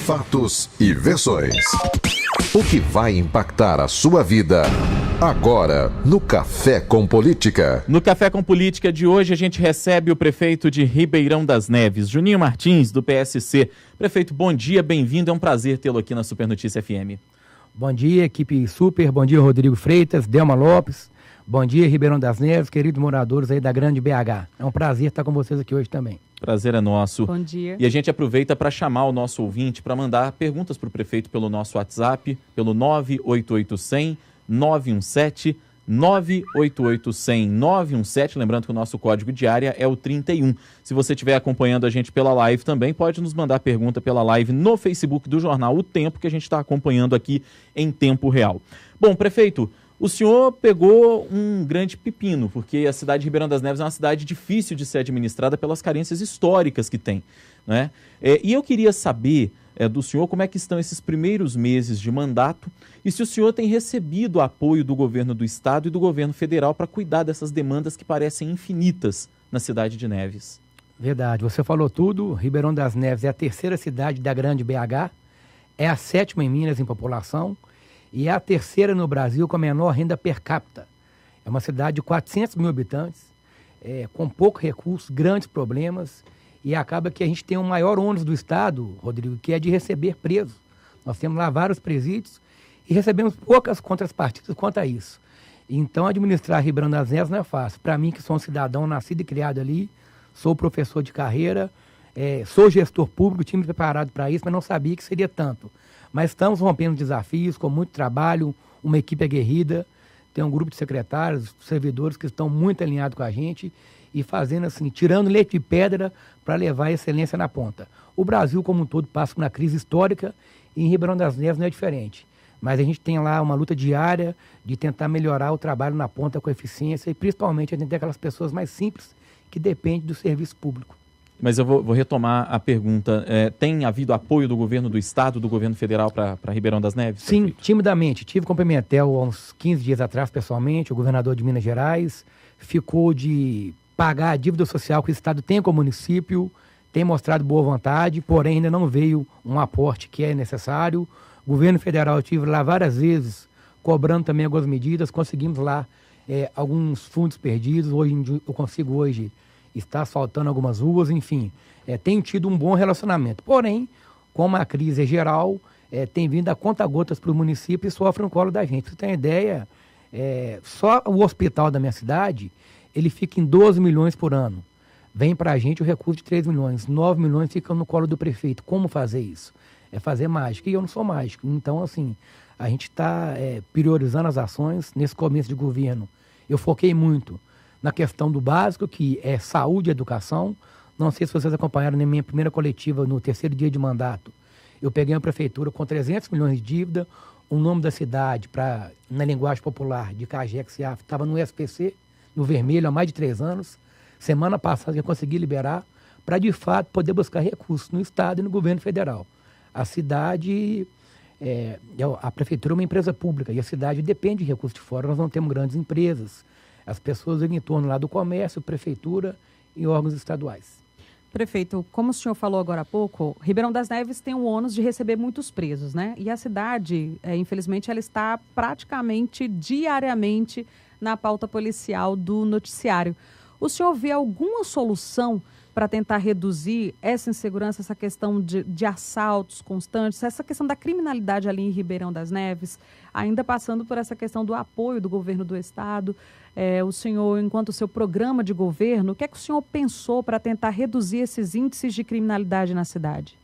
Fatos e versões. O que vai impactar a sua vida agora no Café com Política. No Café com Política de hoje a gente recebe o prefeito de Ribeirão das Neves, Juninho Martins, do PSC. Prefeito, bom dia, bem-vindo, é um prazer tê-lo aqui na Super Notícia FM. Bom dia, equipe Super, bom dia Rodrigo Freitas, Delma Lopes, bom dia Ribeirão das Neves, queridos moradores aí da grande BH. É um prazer estar com vocês aqui hoje também. Prazer é nosso. Bom dia. E a gente aproveita para chamar o nosso ouvinte para mandar perguntas para o prefeito pelo nosso WhatsApp, pelo 988-100-917, 988-100-917, lembrando que o nosso código de área é o 31. Se você estiver acompanhando a gente pela live também, pode nos mandar pergunta pela live no Facebook do jornal O Tempo, que a gente está acompanhando aqui em tempo real. Bom, prefeito, o senhor pegou um grande pepino, porque a cidade de Ribeirão das Neves é uma cidade difícil de ser administrada pelas carências históricas que tem, né? E eu queria saber do senhor como é que estão esses primeiros meses de mandato e se o senhor tem recebido apoio do governo do estado e do governo federal para cuidar dessas demandas que parecem infinitas na cidade de Neves. Verdade, você falou tudo. Ribeirão das Neves é a terceira cidade da grande BH, é a sétima em Minas em população e é a terceira no Brasil com a menor renda per capita. É uma cidade de 400 mil habitantes, com pouco recurso, grandes problemas, e acaba que a gente tem o maior ônus do estado, Rodrigo, que é de receber presos. Nós temos lá vários presídios e recebemos poucas contrapartidas quanto a isso. Então, administrar Ribeirão das Neves não é fácil. Para mim, que sou um cidadão nascido e criado ali, sou professor de carreira, sou gestor público, time preparado para isso, mas não sabia que seria tanto. Mas estamos rompendo desafios com muito trabalho, uma equipe aguerrida, tem um grupo de secretários, servidores que estão muito alinhados com a gente e fazendo assim, tirando leite de pedra para levar a excelência na ponta. O Brasil como um todo passa por uma crise histórica e em Ribeirão das Neves não é diferente. Mas a gente tem lá uma luta diária de tentar melhorar o trabalho na ponta com eficiência e principalmente atender aquelas pessoas mais simples que dependem do serviço público. Mas eu vou retomar a pergunta. Tem havido apoio do governo do estado, do governo federal para Ribeirão das Neves? Sim, prefeito? Timidamente. Tive com o Pimentel há uns 15 dias atrás, pessoalmente, o governador de Minas Gerais ficou de pagar a dívida social que o estado tem com o município, tem mostrado boa vontade, porém ainda não veio um aporte que é necessário. O governo federal, eu estive lá várias vezes, cobrando também algumas medidas, conseguimos lá alguns fundos perdidos, hoje eu consigo hoje estar asfaltando algumas ruas, enfim, tem tido um bom relacionamento. Porém, como a crise é geral, tem vindo a conta-gotas para o município e sofre no colo da gente. Pra você ter uma ideia, só o hospital da minha cidade, ele fica em 12 milhões por ano. Vem para a gente o recurso de 3 milhões, 9 milhões ficam no colo do prefeito. Como fazer isso? É fazer mágica, e eu não sou mágico. Então, assim, a gente está priorizando as ações. Nesse começo de governo, eu foquei muito na questão do básico, que é saúde e educação. Não sei se vocês acompanharam na minha primeira coletiva, no terceiro dia de mandato. Eu peguei uma prefeitura com 300 milhões de dívida, o nome da cidade, na linguagem popular, de Cajex, estava no SPC, no vermelho, há mais de 3 anos. Semana passada eu consegui liberar para, de fato, poder buscar recursos no estado e no governo federal. A cidade, a prefeitura é uma empresa pública e a cidade depende de recursos de fora. Nós não temos grandes empresas. As pessoas vivem em torno lá do comércio, prefeitura e órgãos estaduais. Prefeito, como o senhor falou agora há pouco, Ribeirão das Neves tem o ônus de receber muitos presos, né? E a cidade, infelizmente, ela está praticamente diariamente na pauta policial do noticiário. O senhor vê alguma solução para tentar reduzir essa insegurança, essa questão de assaltos constantes, essa questão da criminalidade ali em Ribeirão das Neves, ainda passando por essa questão do apoio do governo do estado? O senhor, enquanto seu programa de governo, o que é que o senhor pensou para tentar reduzir esses índices de criminalidade na cidade?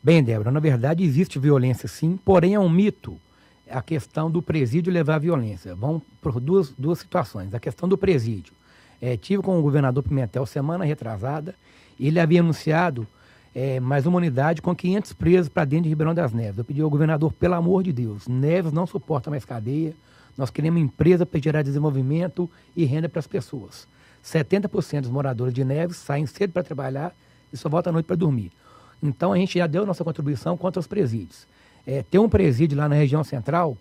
Bem, Débora, na verdade existe violência sim, porém é um mito a questão do presídio levar à violência. Vão por duas situações. A questão do presídio. Tive com o governador Pimentel semana retrasada, ele havia anunciado mais uma unidade com 500 presos para dentro de Ribeirão das Neves. Eu pedi ao governador, pelo amor de Deus, Neves não suporta mais cadeia, nós queremos uma empresa para gerar desenvolvimento e renda para as pessoas. 70% dos moradores de Neves saem cedo para trabalhar e só voltam à noite para dormir. Então a gente já deu nossa contribuição contra os presídios. Tem um presídio lá na região central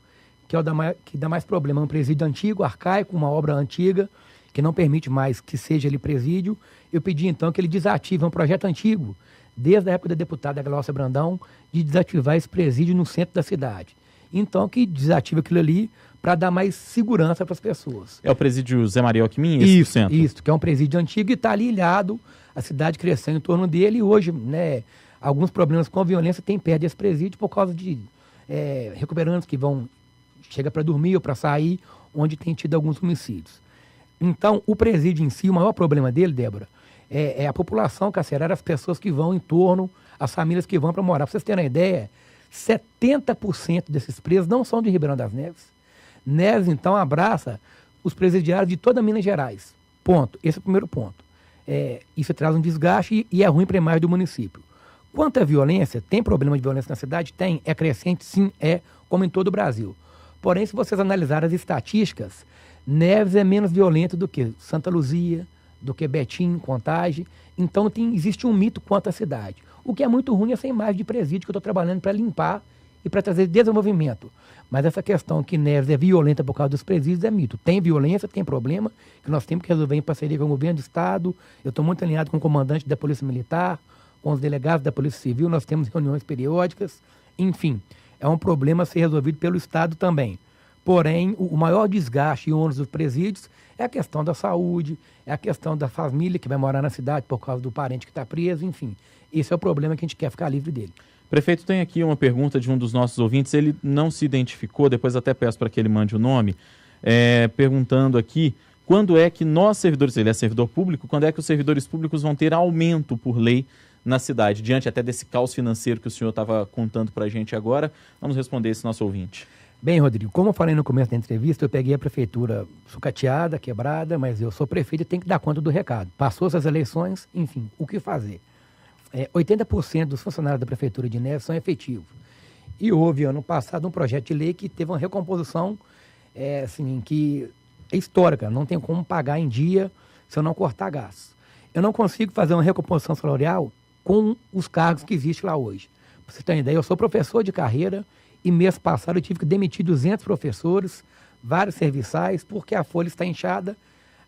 que dá mais problema, é um presídio antigo, arcaico, uma obra antiga, que não permite mais que seja ele presídio. Eu pedi então que ele desative um projeto antigo desde a época da deputada Glaucia Brandão, de desativar esse presídio no centro da cidade. Então, que desativa aquilo ali para dar mais segurança para as pessoas. É o presídio Zé Maria Alckmin? Isso, que é um presídio antigo e está ali ilhado, a cidade crescendo em torno dele, e hoje, né, alguns problemas com a violência tem perto desse presídio por causa de recuperantes que chega para dormir ou para sair, onde tem tido alguns homicídios. Então, o presídio em si, o maior problema dele, Débora, é a população carcerária, as pessoas que vão em torno, as famílias que vão para morar. Para vocês terem uma ideia, 70% desses presos não são de Ribeirão das Neves. Neves, então, abraça os presidiários de toda Minas Gerais. Ponto. Esse é o primeiro ponto. Isso traz um desgaste e é ruim para a imagem do município. Quanto à violência, tem problema de violência na cidade? Tem. É crescente? Sim, como em todo o Brasil. Porém, se vocês analisarem as estatísticas, Neves é menos violento do que Santa Luzia, do que Betim, Contagem. Então, existe um mito quanto à cidade. O que é muito ruim é essa imagem de presídio que eu estou trabalhando para limpar e para trazer desenvolvimento. Mas essa questão que Neves é violenta por causa dos presídios é mito. Tem violência, tem problema, que nós temos que resolver em parceria com o governo do Estado. Eu estou muito alinhado com o comandante da Polícia Militar, com os delegados da Polícia Civil, nós temos reuniões periódicas. Enfim, é um problema a ser resolvido pelo Estado também. Porém, o maior desgaste e ônus dos presídios é a questão da saúde, é a questão da família que vai morar na cidade por causa do parente que está preso, enfim. Esse é o problema que a gente quer ficar livre dele. Prefeito, tem aqui uma pergunta de um dos nossos ouvintes, ele não se identificou, depois até peço para que ele mande o nome, perguntando aqui, quando é que nós servidores, ele é servidor público, quando é que os servidores públicos vão ter aumento por lei na cidade? Diante até desse caos financeiro que o senhor estava contando para a gente agora, vamos responder esse nosso ouvinte. Bem, Rodrigo, como eu falei no começo da entrevista, eu peguei a prefeitura sucateada, quebrada, mas eu sou prefeito e tenho que dar conta do recado. Passou essas eleições, enfim, o que fazer? 80% dos funcionários da prefeitura de Neves são efetivos. E houve, ano passado, um projeto de lei que teve uma recomposição que é histórica. Não tem como pagar em dia se eu não cortar gás. Eu não consigo fazer uma recomposição salarial com os cargos que existem lá hoje. Para você ter uma ideia, eu sou professor de carreira e mês passado eu tive que demitir 200 professores, vários serviçais, porque a folha está inchada.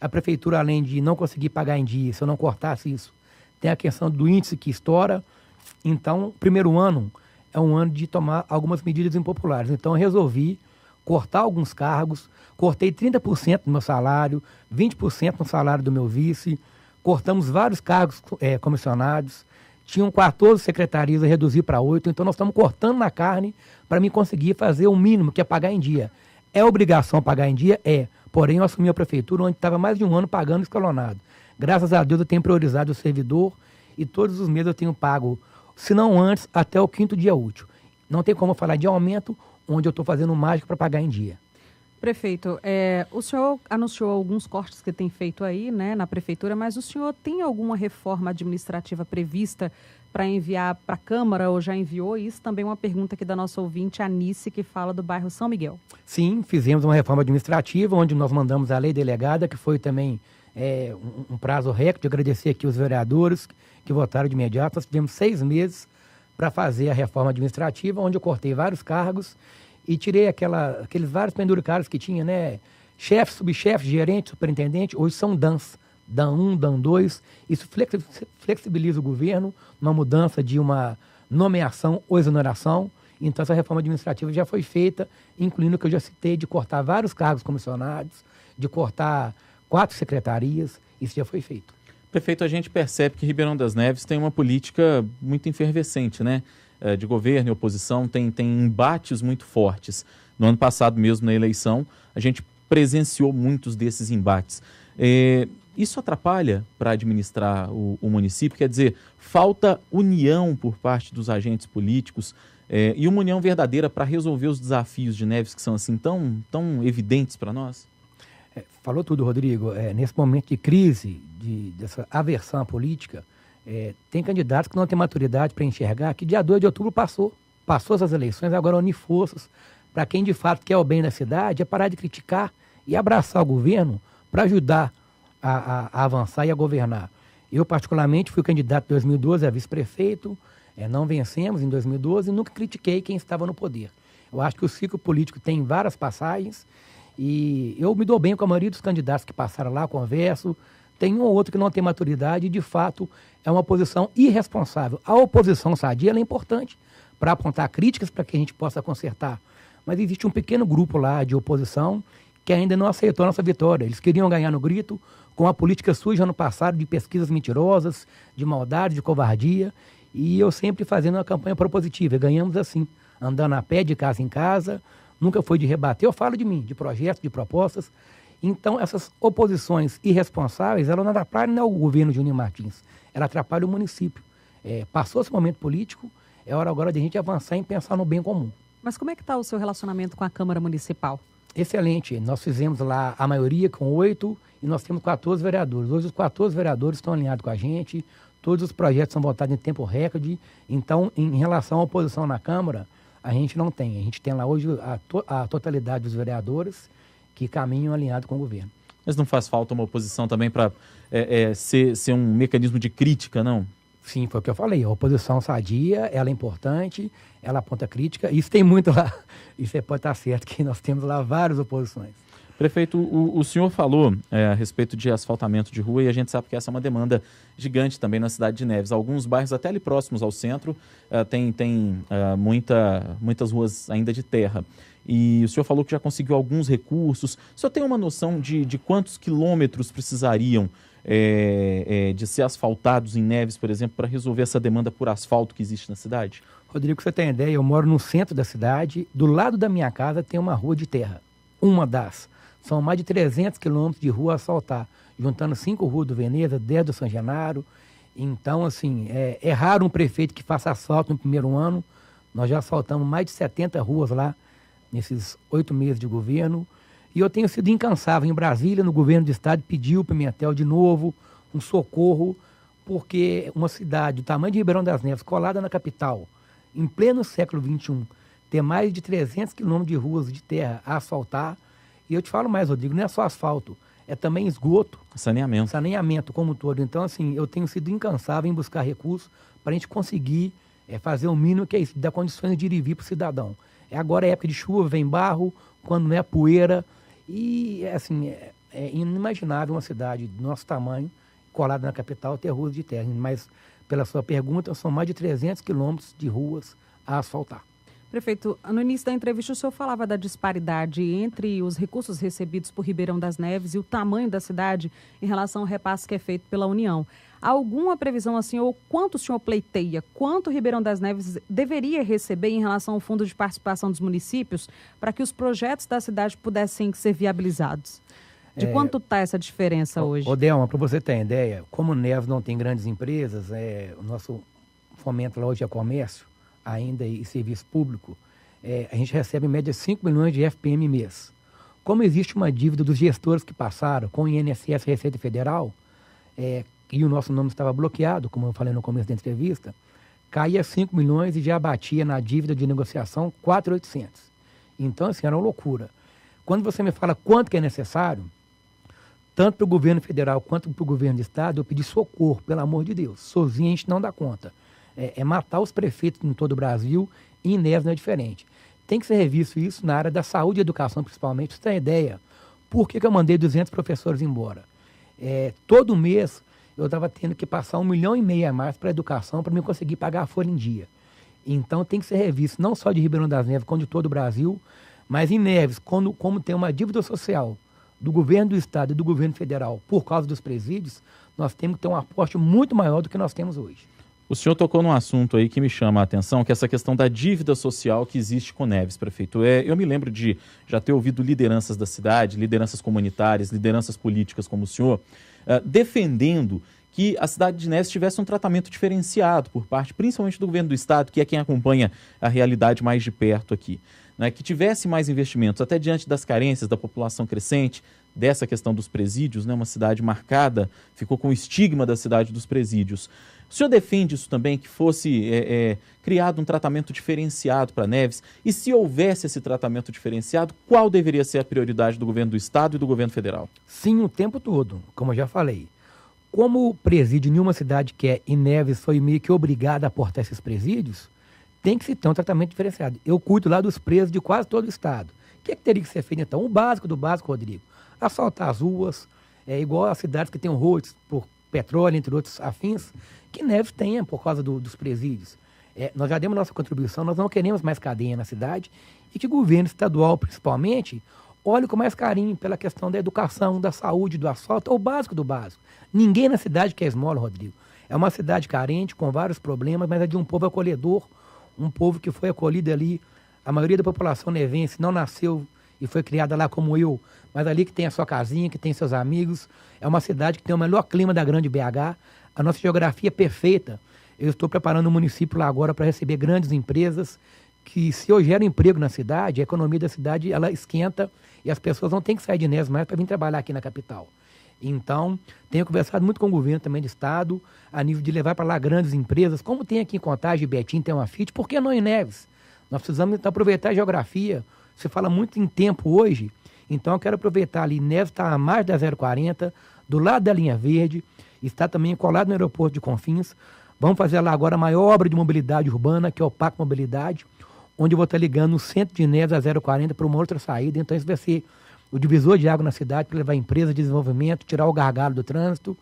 A prefeitura, além de não conseguir pagar em dia, se eu não cortasse isso, tem a questão do índice que estoura. Então, o primeiro ano é um ano de tomar algumas medidas impopulares. Então, eu resolvi cortar alguns cargos, cortei 30% do meu salário, 20% no salário do meu vice, cortamos vários cargos comissionados, tinham 14 secretarias, eu reduzi para 8, então nós estamos cortando na carne para mim conseguir fazer o mínimo, que é pagar em dia. É obrigação pagar em dia? Porém, eu assumi a prefeitura onde estava mais de um ano pagando escalonado. Graças a Deus eu tenho priorizado o servidor e todos os meses eu tenho pago, se não antes, até o 5º dia útil. Não tem como falar de aumento onde eu estou fazendo mágica para pagar em dia. Prefeito, o senhor anunciou alguns cortes que tem feito aí, né, na prefeitura, mas o senhor tem alguma reforma administrativa prevista para enviar para a Câmara ou já enviou? Isso também é uma pergunta aqui da nossa ouvinte, Anice, que fala do bairro São Miguel. Sim, fizemos uma reforma administrativa, onde nós mandamos a lei delegada, que foi também um prazo recorde. Agradecer aqui os vereadores que votaram de imediato. Nós tivemos 6 meses para fazer a reforma administrativa, onde eu cortei vários cargos e tirei aqueles vários penduricários que tinha, né? Chefe, subchefe, gerente, superintendente, hoje são DANs. DAN 1, DAN 2. Isso flexibiliza o governo, uma mudança de uma nomeação ou exoneração. Então, essa reforma administrativa já foi feita, incluindo o que eu já citei, de cortar vários cargos comissionados, de cortar 4 secretarias. Isso já foi feito. Prefeito, a gente percebe que Ribeirão das Neves tem uma política muito efervescente, né? De governo e oposição, tem embates muito fortes. No ano passado mesmo, na eleição, a gente presenciou muitos desses embates. Isso atrapalha para administrar o município? Quer dizer, falta união por parte dos agentes políticos e uma união verdadeira para resolver os desafios de Neves que são assim tão evidentes para nós? Falou tudo, Rodrigo. Nesse momento de crise, dessa aversão à política, tem candidatos que não têm maturidade para enxergar que dia 2 de outubro passou essas eleições, agora unir forças para quem de fato quer o bem da cidade, é parar de criticar e abraçar o governo para ajudar a avançar e a governar. Eu, particularmente, fui candidato em 2012 a vice-prefeito, não vencemos em 2012 e nunca critiquei quem estava no poder. Eu acho que o ciclo político tem várias passagens e eu me dou bem com a maioria dos candidatos que passaram lá, converso, tem um ou outro que não tem maturidade e, de fato, é uma oposição irresponsável. A oposição sadia ela é importante para apontar críticas para que a gente possa consertar. Mas existe um pequeno grupo lá de oposição que ainda não aceitou a nossa vitória. Eles queriam ganhar no grito com a política suja no passado de pesquisas mentirosas, de maldade, de covardia. E eu sempre fazendo uma campanha propositiva. E ganhamos assim, andando a pé de casa em casa, nunca foi de rebater. Eu falo de mim, de projetos, de propostas. Então, essas oposições irresponsáveis, elas não atrapalham o governo de Juninho Martins, ela atrapalha o município. Passou esse momento político, é hora agora de a gente avançar em pensar no bem comum. Mas como é que está o seu relacionamento com a Câmara Municipal? Excelente. Nós fizemos lá a maioria com 8 e nós temos 14 vereadores. Hoje os 14 vereadores estão alinhados com a gente, todos os projetos são votados em tempo recorde. Então, em relação à oposição na Câmara, a gente não tem. A gente tem lá hoje a totalidade dos vereadores que caminham alinhado com o governo. Mas não faz falta uma oposição também para ser um mecanismo de crítica, não? Sim, foi o que eu falei. A oposição sadia, ela é importante, ela aponta crítica. Isso tem muito lá. Isso pode estar certo, que nós temos lá várias oposições. Prefeito, o senhor falou a respeito de asfaltamento de rua e a gente sabe que essa é uma demanda gigante também na cidade de Neves. Alguns bairros até ali próximos ao centro tem muitas ruas ainda de terra. E o senhor falou que já conseguiu alguns recursos. O senhor tem uma noção de quantos quilômetros precisariam de ser asfaltados em Neves, por exemplo, para resolver essa demanda por asfalto que existe na cidade? Rodrigo, você tem ideia, eu moro no centro da cidade, do lado da minha casa tem uma rua de terra, uma das. São mais de 300 quilômetros de rua a asfaltar, juntando 5 ruas do Veneza, 10 do São Genaro. Então, assim, é raro um prefeito que faça asfalto no primeiro ano. Nós já asfaltamos mais de 70 ruas lá, nesses 8 meses de governo. E eu tenho sido incansável. Em Brasília, no governo do estado, pediu o Pimentel de novo um socorro, porque uma cidade do tamanho de Ribeirão das Neves, colada na capital, em pleno século XXI, ter mais de 300 quilômetros de ruas de terra a asfaltar. E eu te falo mais, Rodrigo, não é só asfalto, é também esgoto. Saneamento como um todo. Então, assim, eu tenho sido incansável em buscar recursos para a gente conseguir fazer o mínimo que é isso, dar condições de ir e vir para o cidadão. Agora é época de chuva, vem barro, quando não é poeira. E, assim, é inimaginável uma cidade do nosso tamanho, colada na capital, ter ruas de terra. Mas, pela sua pergunta, são mais de 300 quilômetros de ruas a asfaltar. Prefeito, no início da entrevista o senhor falava da disparidade entre os recursos recebidos por Ribeirão das Neves e o tamanho da cidade em relação ao repasse que é feito pela União. Há alguma previsão assim, ou quanto o senhor pleiteia, quanto Ribeirão das Neves deveria receber em relação ao fundo de participação dos municípios para que os projetos da cidade pudessem ser viabilizados? De quanto está essa diferença hoje? Delma, para você ter ideia, como Neves não tem grandes empresas, o nosso fomento lá hoje é comércio, ainda e serviço público, a gente recebe em média 5 milhões de FPM mês. Como existe uma dívida dos gestores que passaram com o INSS Receita Federal, e o nosso nome estava bloqueado, como eu falei no começo da entrevista, caía 5 milhões e já batia na dívida de negociação 4.800. Então, assim, era uma loucura. Quando você me fala quanto que é necessário, tanto para o governo federal quanto para o governo do estado, eu pedi socorro, pelo amor de Deus. Sozinho a gente não dá conta. É matar os prefeitos em todo o Brasil, e em Neves não é diferente. Tem que ser revisto isso na área da saúde e educação, principalmente. Você tem ideia? Por que eu mandei 200 professores embora? Todo mês eu estava tendo que passar 1,5 milhão a mais para a educação para eu conseguir pagar a folha em dia. Então tem que ser revisto, não só de Ribeirão das Neves, como de todo o Brasil, mas em Neves, como tem uma dívida social do governo do estado e do governo federal por causa dos presídios, nós temos que ter um aporte muito maior do que nós temos hoje. O senhor tocou num assunto aí que me chama a atenção, que é essa questão da dívida social que existe com Neves, prefeito. Eu me lembro de já ter ouvido lideranças da cidade, lideranças comunitárias, lideranças políticas como o senhor, defendendo que a cidade de Neves tivesse um tratamento diferenciado por parte, principalmente do governo do estado, que é quem acompanha a realidade mais de perto aqui. Né, que tivesse mais investimentos, até diante das carências da população crescente, dessa questão dos presídios, né, uma cidade marcada, ficou com o estigma da cidade dos presídios. O senhor defende isso também, que fosse criado um tratamento diferenciado para Neves? E se houvesse esse tratamento diferenciado, qual deveria ser a prioridade do governo do estado e do governo federal? Sim, o tempo todo, como eu já falei. Como o presídio em uma cidade que e Neves foi meio que obrigado a aportar esses presídios, tem que se ter um tratamento diferenciado. Eu cuido lá dos presos de quase todo o estado. O que teria que ser feito, então? O básico do básico, Rodrigo. Asfaltar as ruas, É igual as cidades que têm roads por petróleo, entre outros afins, que Neves tenha por causa dos presídios. Nós já demos nossa contribuição, nós não queremos mais cadeia na cidade e que o governo estadual, principalmente, olhe com mais carinho pela questão da educação, da saúde, do asfalto, é o básico do básico. Ninguém na cidade quer esmola, Rodrigo. É uma cidade carente, com vários problemas, mas é de um povo acolhedor, um povo que foi acolhido ali. A maioria da população nevense não nasceu e foi criada lá como eu, mas ali que tem a sua casinha, que tem seus amigos. É uma cidade que tem o melhor clima da grande BH. A nossa geografia é perfeita. Eu estou preparando um município lá agora para receber grandes empresas que, se eu gero emprego na cidade, a economia da cidade ela esquenta e as pessoas não têm que sair de Neves mais para vir trabalhar aqui na capital. Então, tenho conversado muito com o governo também do estado, a nível de levar para lá grandes empresas, como tem aqui em Contagem, Betim, tem uma FIT, por que não em Neves? Nós precisamos então, aproveitar a geografia. Você fala muito em tempo hoje, então eu quero aproveitar ali. Neves está à margem da 040, do lado da linha verde, está também colado no aeroporto de Confins. Vamos fazer lá agora a maior obra de mobilidade urbana, que é o Parque Mobilidade, onde eu vou estar ligando o centro de Neves a 040 para uma outra saída. Então isso vai ser o divisor de água na cidade para levar empresas de desenvolvimento, tirar o gargalo do trânsito.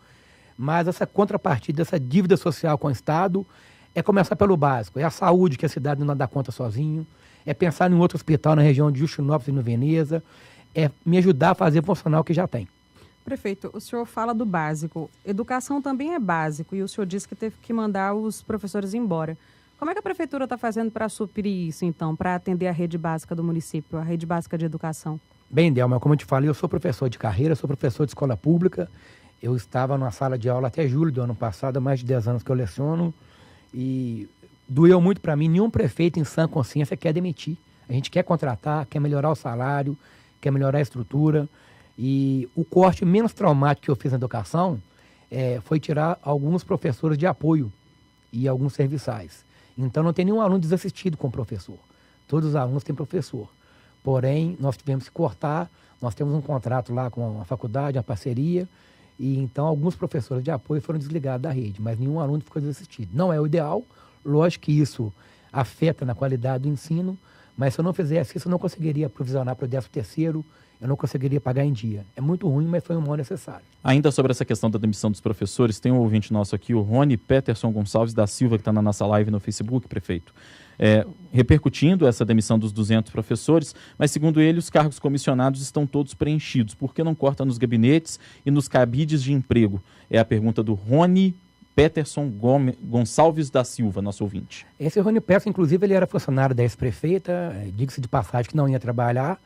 Mas essa contrapartida, essa dívida social com o Estado, é começar pelo básico. É a saúde, que a cidade não dá conta sozinho. É pensar em outro hospital na região de Justinópolis e no Veneza. É me ajudar a fazer funcionar o que já tem. Prefeito, o senhor fala do básico. Educação também é básico e o senhor disse que teve que mandar os professores embora. Como é que a prefeitura está fazendo para suprir isso, então, para atender a rede básica do município, a rede básica de educação? Bem, Delma, como eu te falei, eu sou professor de carreira, sou professor de escola pública. Eu estava numa sala de aula até julho do ano passado, há mais de 10 anos que eu leciono. E doeu muito para mim, nenhum prefeito em sã consciência quer demitir. A gente quer contratar, quer melhorar o salário, quer melhorar a estrutura. E o corte menos traumático que eu fiz na educação foi tirar alguns professores de apoio e alguns serviçais. Então não tem nenhum aluno desassistido com o professor. Todos os alunos têm professor. Porém, nós tivemos que cortar, nós temos um contrato lá com a faculdade, uma parceria, e então alguns professores de apoio foram desligados da rede, mas nenhum aluno ficou desassistido. Não é o ideal, lógico que isso afeta na qualidade do ensino, mas se eu não fizesse isso, eu não conseguiria provisionar para o 13º, eu não conseguiria pagar em dia. É muito ruim, mas foi um mal necessário. Ainda sobre essa questão da demissão dos professores, tem um ouvinte nosso aqui, o Rony Peterson Gonçalves da Silva, que está na nossa live no Facebook, prefeito, repercutindo essa demissão dos 200 professores, mas segundo ele, os cargos comissionados estão todos preenchidos. Por que não corta nos gabinetes e nos cabides de emprego? É a pergunta do Rony Peterson Gonçalves da Silva, nosso ouvinte. Esse Rony Peterson, inclusive, ele era funcionário da ex-prefeita, diga-se de passagem que não ia trabalhar,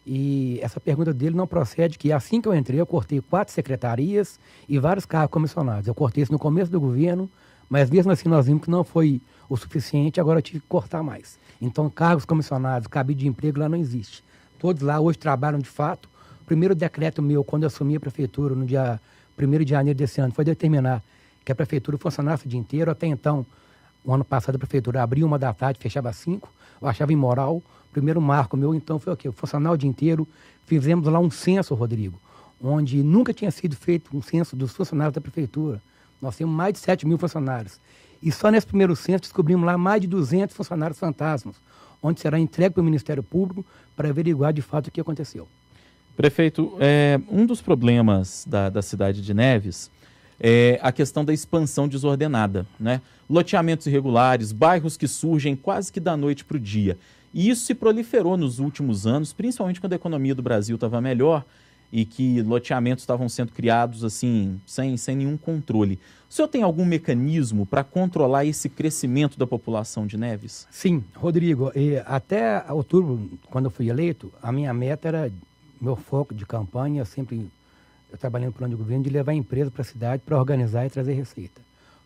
e essa pergunta dele não procede, que assim que eu entrei, eu cortei 4 secretarias e vários cargos comissionados. Eu cortei isso no começo do governo, mas mesmo assim nós vimos que não foi o suficiente, agora eu tive que cortar mais. Então, cargos comissionados, cabide de emprego lá não existe. Todos lá hoje trabalham de fato. O primeiro decreto meu, quando eu assumi a prefeitura, no dia 1º de janeiro desse ano, foi determinar que a prefeitura funcionasse o dia inteiro. Até então, o ano passado, a prefeitura abriu 1 da tarde, fechava às 5. Eu achava imoral. O primeiro marco meu, então, foi o quê? Funcionar o dia inteiro. Fizemos lá um censo, Rodrigo, onde nunca tinha sido feito um censo dos funcionários da prefeitura. Nós temos mais de 7 mil funcionários. E só nesse primeiro censo descobrimos lá mais de 200 funcionários fantasmas, onde será entregue para o Ministério Público para averiguar de fato o que aconteceu. Prefeito, um dos problemas da cidade de Neves é a questão da expansão desordenada, né? Loteamentos irregulares, bairros que surgem quase que da noite para o dia. E isso se proliferou nos últimos anos, principalmente quando a economia do Brasil estava melhor e que loteamentos estavam sendo criados assim, sem nenhum controle. O senhor tem algum mecanismo para controlar esse crescimento da população de Neves? Sim, Rodrigo. Até outubro, quando eu fui eleito, a minha meta era, meu foco de campanha, eu trabalhei no plano de governo, de levar a empresa para a cidade para organizar e trazer receita.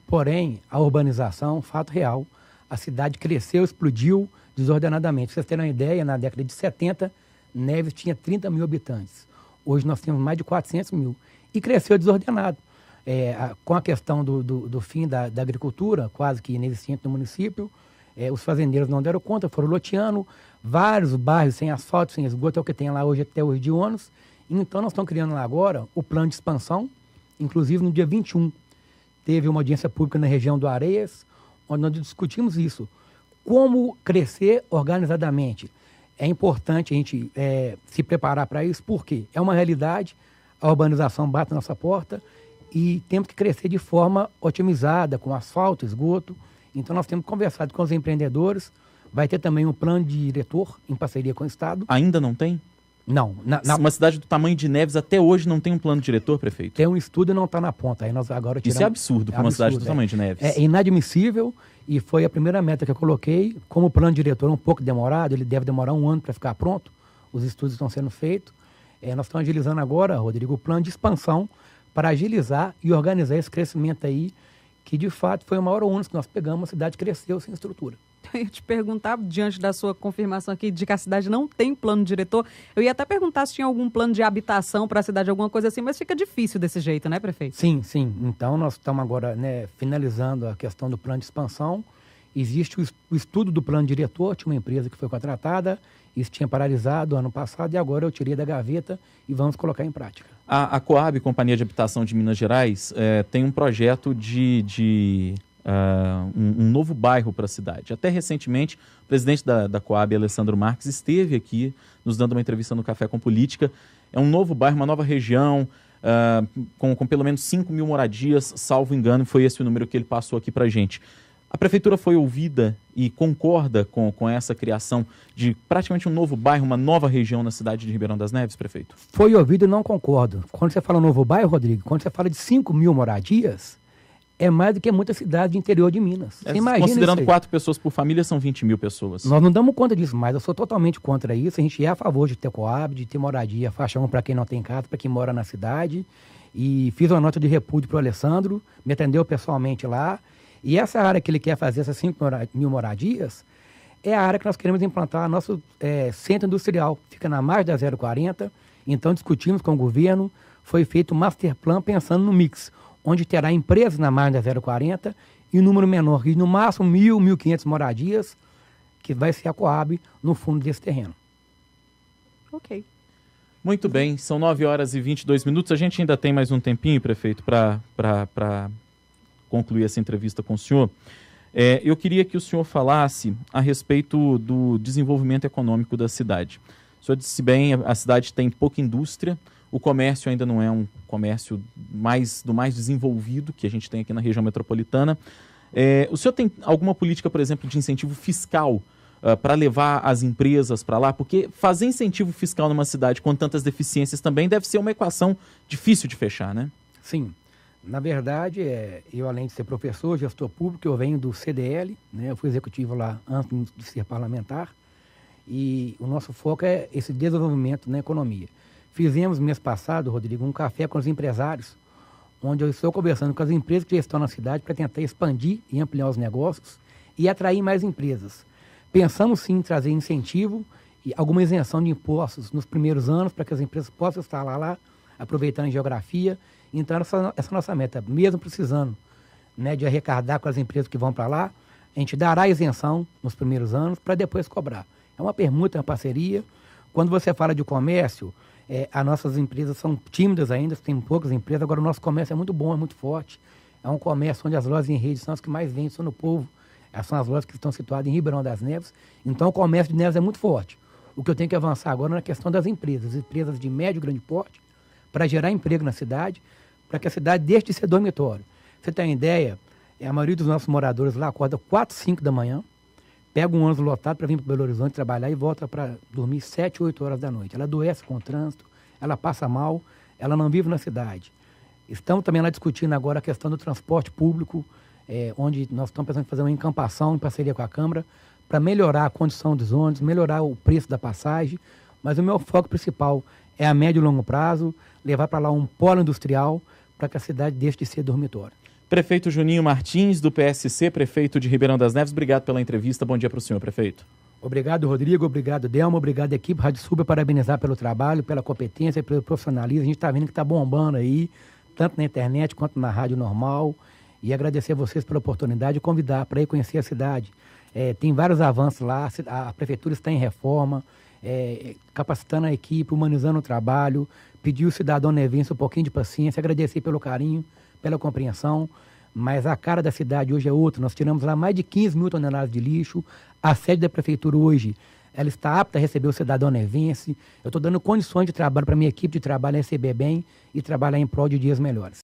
Porém, a urbanização, fato real, a cidade cresceu, explodiu desordenadamente. Pra vocês terem uma ideia, na década de 70, Neves tinha 30 mil habitantes. Hoje nós temos mais de 400 mil. E cresceu desordenado. Com a questão do fim da agricultura, quase que inexistente no município, os fazendeiros não deram conta, foram loteando, vários bairros sem asfalto, sem esgoto, é o que tem lá hoje até hoje de ônibus. Então nós estamos criando lá agora o plano de expansão, inclusive no dia 21. Teve uma audiência pública na região do Areias, onde nós discutimos isso. Como crescer organizadamente. É importante a gente se preparar para isso, porque é uma realidade. a urbanização bate na nossa porta e temos que crescer de forma otimizada, com asfalto, esgoto. Então nós temos conversado com os empreendedores, vai ter também um plano de diretor em parceria com o Estado. Ainda não tem? Não. Uma cidade do tamanho de Neves até hoje não tem um plano diretor, prefeito? Tem um estudo e não está na ponta. Aí nós agora tiramos... Isso é absurdo para uma cidade do tamanho de Neves. É inadmissível e foi a primeira meta que eu coloquei. Como o plano diretor é um pouco demorado, ele deve demorar 1 ano para ficar pronto. Os estudos estão sendo feitos. Nós estamos agilizando agora, Rodrigo, o plano de expansão para agilizar e organizar esse crescimento aí, que de fato foi o maior ônus que nós pegamos, a cidade cresceu sem estrutura. Eu ia te perguntar, diante da sua confirmação aqui de que a cidade não tem plano diretor, eu ia até perguntar se tinha algum plano de habitação para a cidade, alguma coisa assim, mas fica difícil desse jeito, né, prefeito? Sim. Então, nós estamos agora finalizando a questão do plano de expansão. Existe o estudo do plano diretor, tinha uma empresa que foi contratada, isso tinha paralisado ano passado e agora eu tirei da gaveta e vamos colocar em prática. A Coab, Companhia de Habitação de Minas Gerais, tem um projeto de um novo bairro para a cidade. Até recentemente, o presidente da Coab, Alessandro Marques, esteve aqui nos dando uma entrevista no Café com Política. É um novo bairro, uma nova região, com pelo menos 5 mil moradias, salvo engano, foi esse o número que ele passou aqui para a gente. A prefeitura foi ouvida e concorda com essa criação de praticamente um novo bairro, uma nova região na cidade de Ribeirão das Neves, prefeito? Foi ouvido e não concordo. Quando você fala novo bairro, Rodrigo, quando você fala de 5 mil moradias, é mais do que muita cidade do interior de Minas. Você imagina considerando isso 4 pessoas por família, são 20 mil pessoas. Nós não damos conta disso mais, eu sou totalmente contra isso. A gente é a favor de ter Coab, de ter moradia, faixa 1 para quem não tem casa, para quem mora na cidade. E fiz uma nota de repúdio para o Alessandro, me atendeu pessoalmente lá. E essa área que ele quer fazer, essas 5 mil moradias, é a área que nós queremos implantar nosso centro industrial. Fica na margem da 040. Então discutimos com o governo, foi feito um master plan pensando no mix, onde terá empresas na margem da 040 e um número menor, e no máximo 1.000, 1.500 moradias, que vai ser a Coab no fundo desse terreno. Ok. Muito bem, são 9 horas e 22 minutos. A gente ainda tem mais um tempinho, prefeito, para concluir essa entrevista com o senhor. Eu queria que o senhor falasse a respeito do desenvolvimento econômico da cidade. O senhor disse bem, a cidade tem pouca indústria, o comércio ainda não é um comércio do mais desenvolvido que a gente tem aqui na região metropolitana. O senhor tem alguma política, por exemplo, de incentivo fiscal para levar as empresas para lá? Porque fazer incentivo fiscal numa cidade com tantas deficiências também deve ser uma equação difícil de fechar, né? Sim. Na verdade, eu além de ser professor, gestor público, eu venho do CDL, né? Eu fui executivo lá antes de ser parlamentar, e o nosso foco é esse desenvolvimento na economia. Fizemos mês passado, Rodrigo, um café com os empresários, onde eu estou conversando com as empresas que já estão na cidade para tentar expandir e ampliar os negócios e atrair mais empresas. Pensamos sim em trazer incentivo e alguma isenção de impostos nos primeiros anos para que as empresas possam instalar lá, aproveitando a geografia. Então, essa é a nossa meta, mesmo precisando, né, de arrecadar com as empresas que vão para lá, a gente dará isenção nos primeiros anos para depois cobrar. É uma permuta, é uma parceria. Quando você fala de comércio, as nossas empresas são tímidas ainda, tem poucas empresas, agora o nosso comércio é muito bom, é muito forte. É um comércio onde as lojas em rede são as que mais vendem, são no povo. Essas são as lojas que estão situadas em Ribeirão das Neves. Então, o comércio de Neves é muito forte. O que eu tenho que avançar agora é na questão das empresas de médio e grande porte, para gerar emprego na cidade, para que a cidade deixe de ser dormitório. Você tem uma ideia? A maioria dos nossos moradores lá acorda 4, 5 da manhã, pega um ônibus lotado para vir para Belo Horizonte trabalhar e volta para dormir 7, 8 horas da noite. Ela adoece com o trânsito, ela passa mal, ela não vive na cidade. Estamos também lá discutindo agora a questão do transporte público, onde nós estamos pensando em fazer uma encampação em parceria com a Câmara para melhorar a condição dos ônibus, melhorar o preço da passagem, mas o meu foco principal é a médio e longo prazo, levar para lá um polo industrial para que a cidade deixe de ser dormitório. Prefeito Juninho Martins, do PSC, prefeito de Ribeirão das Neves, obrigado pela entrevista. Bom dia para o senhor, prefeito. Obrigado, Rodrigo. Obrigado, Delma. Obrigado, equipe Rádio Sub, parabenizar pelo trabalho, pela competência, pelo profissionalismo. A gente está vendo que está bombando aí, tanto na internet quanto na rádio normal. E agradecer a vocês pela oportunidade e convidar para ir conhecer a cidade. Tem vários avanços lá, a prefeitura está em reforma, capacitando a equipe, humanizando o trabalho, pedir ao cidadão nevense um pouquinho de paciência, agradecer pelo carinho, pela compreensão, mas a cara da cidade hoje é outra. Nós tiramos lá mais de 15 mil toneladas de lixo, a sede da prefeitura hoje ela está apta a receber o cidadão nevense. Eu estou dando condições de trabalho para a minha equipe de trabalho receber bem e trabalhar em prol de dias melhores.